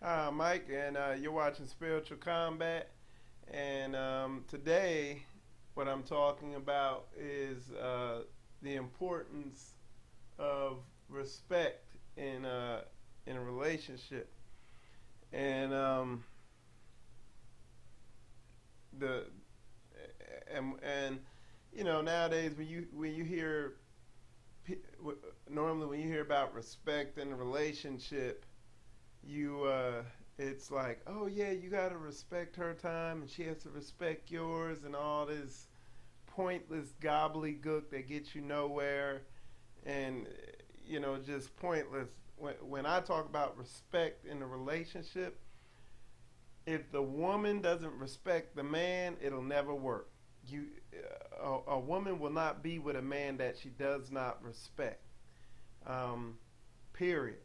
Hi, I'm Mike, and you're watching Spiritual Combat. And today, what I'm talking about is the importance of respect in a relationship. And the and nowadays when you hear normally when you hear about respect in a relationship, you it's like, oh yeah, you got to respect her time and she has to respect yours, and all this pointless gobbledygook that gets you nowhere, and just pointless. When I talk about respect in a relationship, if the woman doesn't respect the man, it'll never work. you a woman will not be with a man that she does not respect, um, period.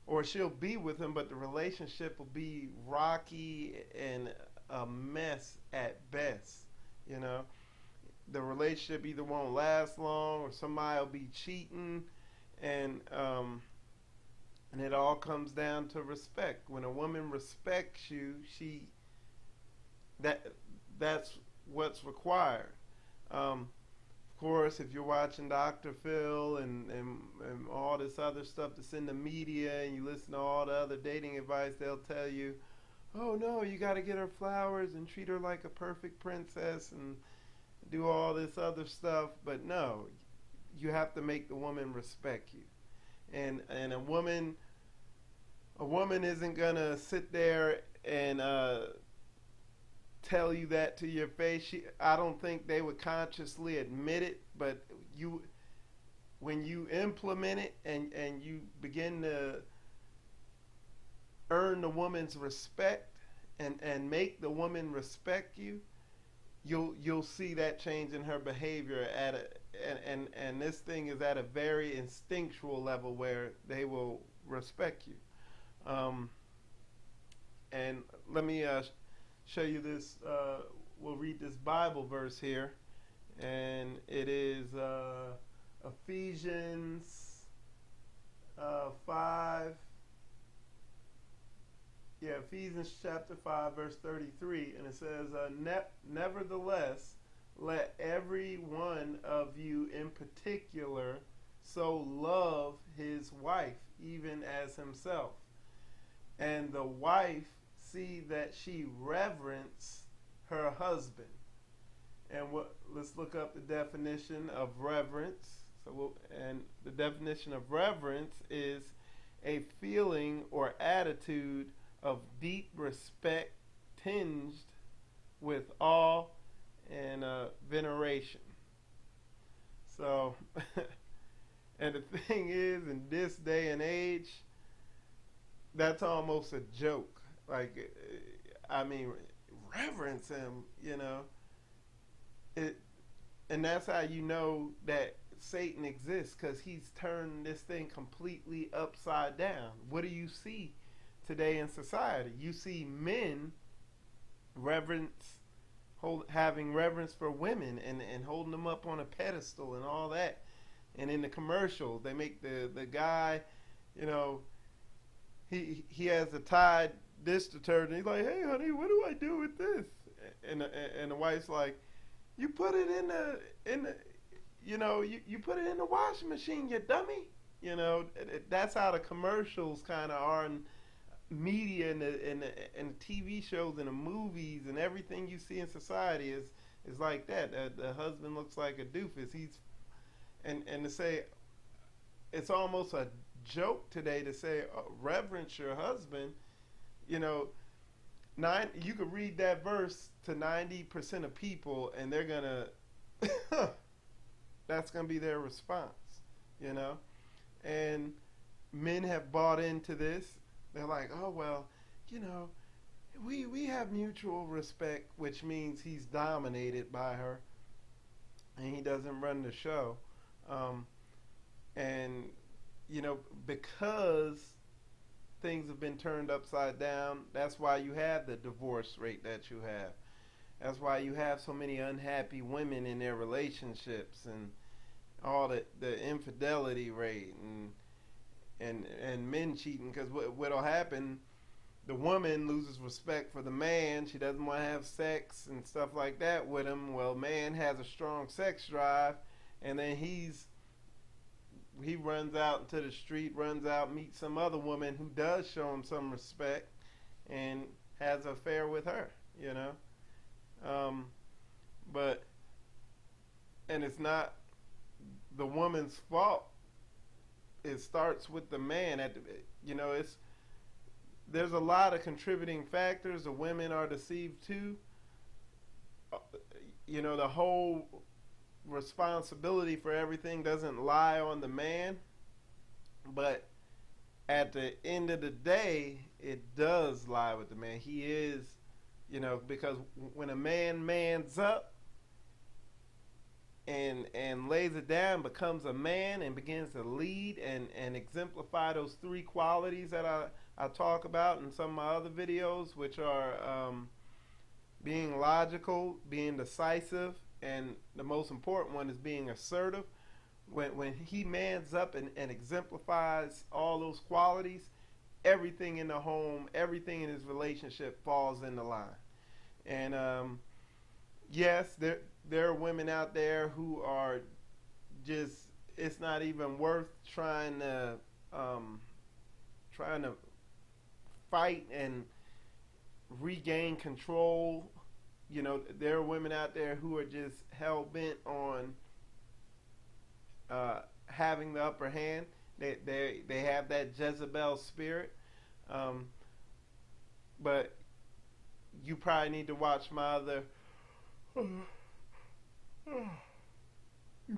Or she'll be with him, but the relationship will be rocky and a mess at best. You know, the relationship either won't last long, or somebody will be cheating, and and it all comes down to respect. When a woman respects you, she that that's what's required. Of course, if you're watching Dr. Phil and all this other stuff that's in the media, and you listen to all the other dating advice, they'll tell you, oh no, you got to get her flowers and treat her like a perfect princess and do all this other stuff. But no, you have to make the woman respect you. And a woman isn't gonna sit there and tell you that to your face. I don't think they would consciously admit it, but you, when you implement it and you begin to earn the woman's respect and make the woman respect you, you'll see that change in her behavior at a and this thing is at a very instinctual level where they will respect you. Um, and let me show you this. We'll read this Bible verse here, and it is Ephesians 5. Yeah, Ephesians chapter 5, verse 33, and it says, Nevertheless, let every one of you in particular so love his wife, even as himself, and the wife see that she reverence her husband. And let's look up the definition of reverence. And the definition of reverence is a feeling or attitude of deep respect tinged with awe and veneration. So, and the thing is, in this day and age, that's almost a joke. Like, I mean, reverence him, it, and that's how you know that Satan exists, because he's turned this thing completely upside down. What do you see today in society? You see men reverence, having reverence for women, and holding them up on a pedestal and all that. And in the commercials, they make the guy, you know, he has a Tide dish detergent. He's like, hey honey, what do I do with this? And the wife's like, you put it in the you put it in the washing machine, you dummy. That's how the commercials kind of are in media and the TV shows and the movies, and everything you see in society is like that. The husband looks like a doofus. And to say, it's almost a joke today to say, reverence your husband. You know, you could read that verse to 90% of people, and they're gonna that's gonna be their response. You know, and men have bought into this. They're like, oh well, you know, we have mutual respect, which means he's dominated by her, and he doesn't run the show. Um, and because things have been turned upside down, that's why you have the divorce rate that you have. That's why you have so many unhappy women in their relationships, and all the infidelity rate, and men cheating. Because what'll happen, the woman loses respect for the man. She doesn't want to have sex and stuff like that with him. Well, man has a strong sex drive, and then he runs out into the street, runs out, meets some other woman who does show him some respect, and has an affair with her. You know, but and it's not the woman's fault. It starts with the man. It's there's a lot of contributing factors. The women are deceived too. The whole responsibility for everything doesn't lie on the man, but at the end of the day, it does lie with the man. He is, because when a man mans up and lays it down, becomes a man and begins to lead and exemplify those three qualities that I talk about in some of my other videos, which are being logical, being decisive, and the most important one is being assertive. When he mans up and exemplifies all those qualities, everything in the home, everything in his relationship falls into line. And yes, there are women out there who are just, it's not even worth trying to fight and regain control. There are women out there who are just hell bent on having the upper hand. They have that Jezebel spirit. But you probably need to watch my other. You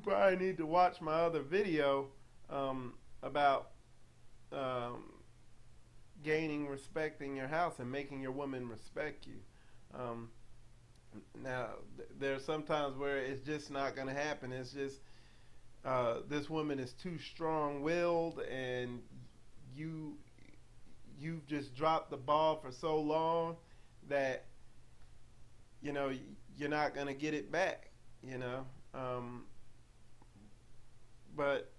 probably need to watch my other video about gaining respect in your house and making your woman respect you. Now, there's sometimes where it's just not going to happen. It's just this woman is too strong-willed, and you've just dropped the ball for so long that you're not going to get it back. But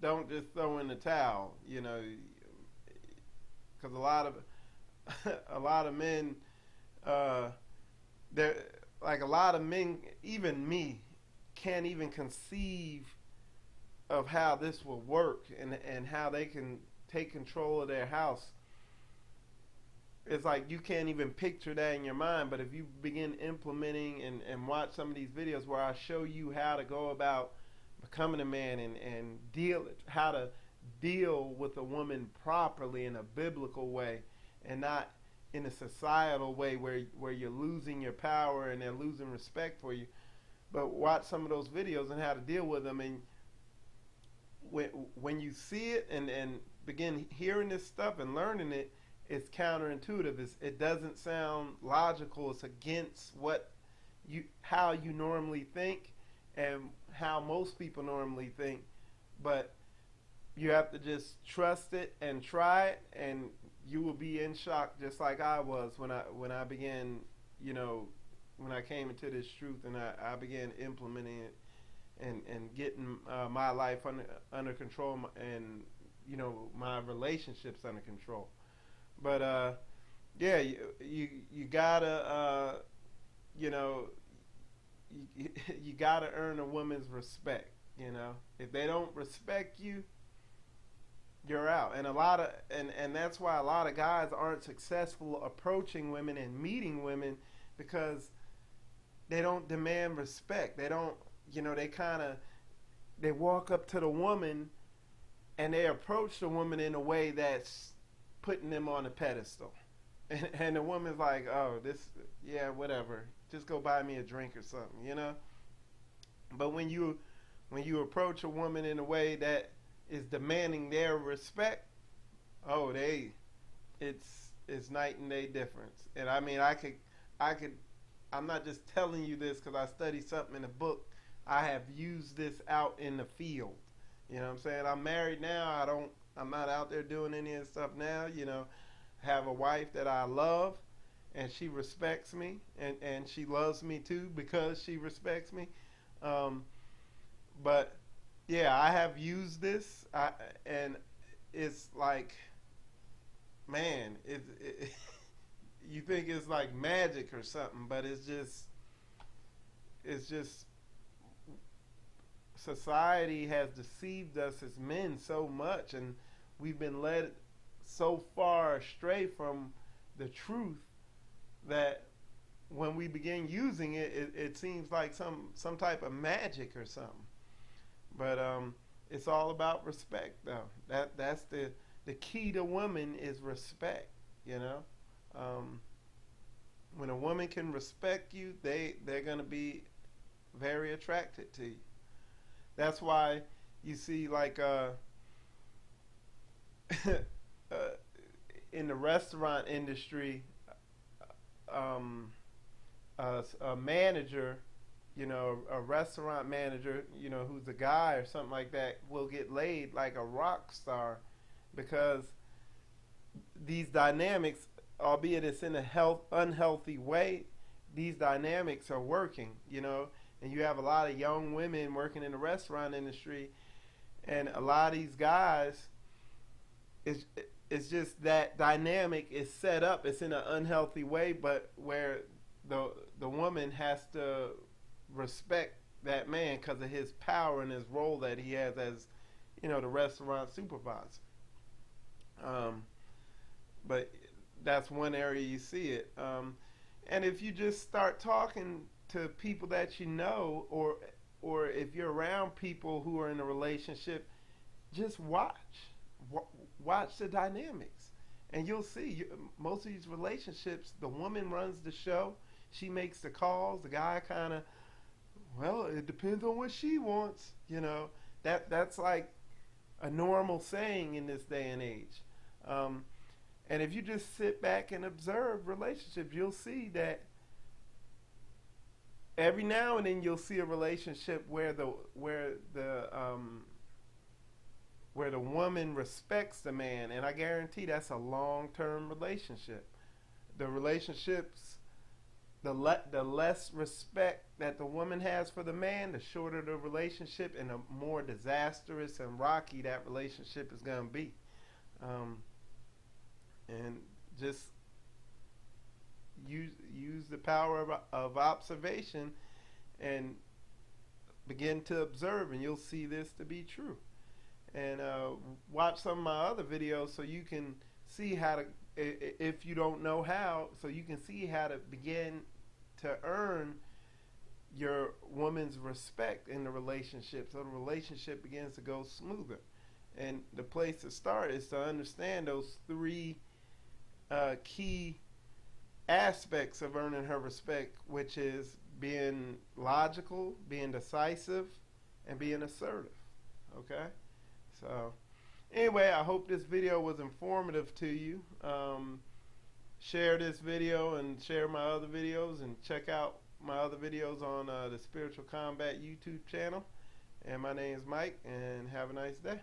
don't just throw in the towel. Because a lot of men. There, like a lot of men, even me, can't even conceive of how this will work and how they can take control of their house. It's like you can't even picture that in your mind, but if you begin implementing and watch some of these videos where I show you how to go about becoming a man and how to deal with a woman properly in a biblical way and not in a societal way where you're losing your power and they're losing respect for you. But watch some of those videos and how to deal with them, and when you see it and begin hearing this stuff and learning it, it's counterintuitive. It doesn't sound logical. It's against how you normally think and how most people normally think. But you have to just trust it and try it, and you will be in shock, just like I was when I began, when I came into this truth and I began implementing it and getting my life under control and my relationships under control. But yeah, you gotta you gotta earn a woman's respect. If they don't respect you, you're out. And that's why a lot of guys aren't successful approaching women and meeting women, because they don't demand respect. They don't, they walk up to the woman and they approach the woman in a way that's putting them on a pedestal. And the woman's like, oh, yeah, whatever. Just go buy me a drink or something, But when you approach a woman in a way that is demanding their respect, it's night and day difference. And I mean, I'm not just telling you this because I studied something in a book. I have used this out in the field. You know what I'm saying? I'm married now. I'm not out there doing any of this stuff now. Have a wife that I love, and she respects me, and she loves me too because she respects me. But yeah, I have used this, and it's like man, you think it's like magic or something, but it's just society has deceived us as men so much, and we've been led so far astray from the truth that when we begin using it, it seems like some type of magic or something. But it's all about respect, though. That's the key to women is respect. You know, um, when a woman can respect you, they're gonna be very attracted to you. That's why you see like uh, in the restaurant industry, um, a manager, a restaurant manager, who's a guy or something like that, will get laid like a rock star because these dynamics, albeit it's in a unhealthy way, these dynamics are working, and you have a lot of young women working in the restaurant industry, and a lot of these guys, it's, it's just that dynamic is set up. It's in an unhealthy way, but where the woman has to respect that man because of his power and his role that he has as, the restaurant supervisor. Um, but that's one area you see it. And if you just start talking to people that you know, or if you're around people who are in a relationship, just watch the dynamics, and you'll see most of these relationships. The woman runs the show. She makes the calls. The guy kind of, well, it depends on what she wants. That's like a normal saying in this day and age. And if you just sit back and observe relationships, you'll see that every now and then you'll see a relationship where the woman respects the man, and I guarantee that's a long-term relationship. The relationships, the less respect that the woman has for the man, the shorter the relationship, and the more disastrous and rocky that relationship is going to be. And just use the power of observation and begin to observe, and you'll see this to be true. And watch some of my other videos so you can see how to, if you don't know how, so you can see how to begin to earn your woman's respect in the relationship, so the relationship begins to go smoother. And the place to start is to understand those three key aspects of earning her respect, which is being logical, being decisive, and being assertive. Okay? So, anyway, I hope this video was informative to you. Share this video and share my other videos, and check out my other videos on the Spiritual Combat YouTube channel. And my name is Mike, and have a nice day.